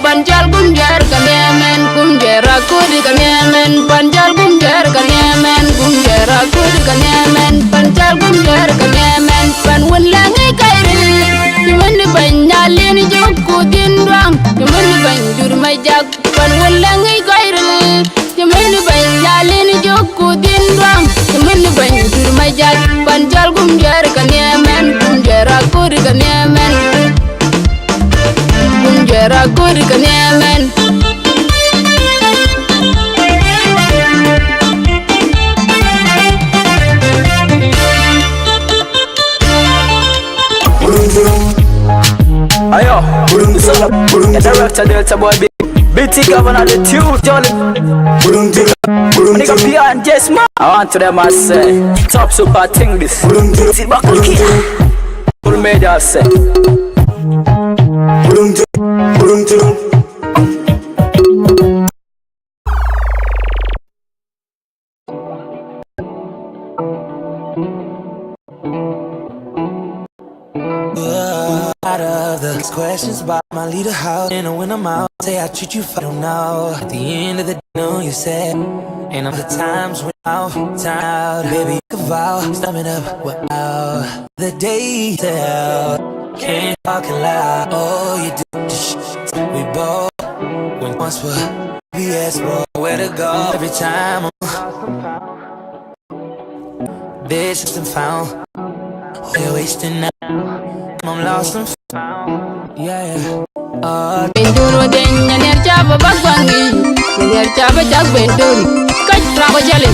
banjal gumjer kanemen gumjera kudi kanemen banjal gumjer kanemen gumjera kudi kanemen banjal gumjer kanemen ban wonlange kairi yimani banyaleni jokku dindwang yimani banjur majak ban wonlange kairi yimani banyaleni jokku dindwang yimani banjur majak banjal gumjer kanemen gumjera kudi kanemen gumjera kudi kanemen Ayo, director Delta boy, BT governor the tune, Jolly. Nigga beyond just man. I want to them I say, top super thing this. Sit back and kill. Who made us say? Out of the questions about my leader, how and when I'm out, say I treat you, I don't know. At the end of the day, no, you said, and of the times when I'm tired, baby, you can vow, stomach up, wow. The detail, can't talk loud, oh, you do shit, we both, when once were BS, bro, where to go, every time I'm bitch and found, you're wasting now. I'm lost and found, yeah. Benduro denya ner chaba bagwangi ner chaba jak bendun kaj rabo jale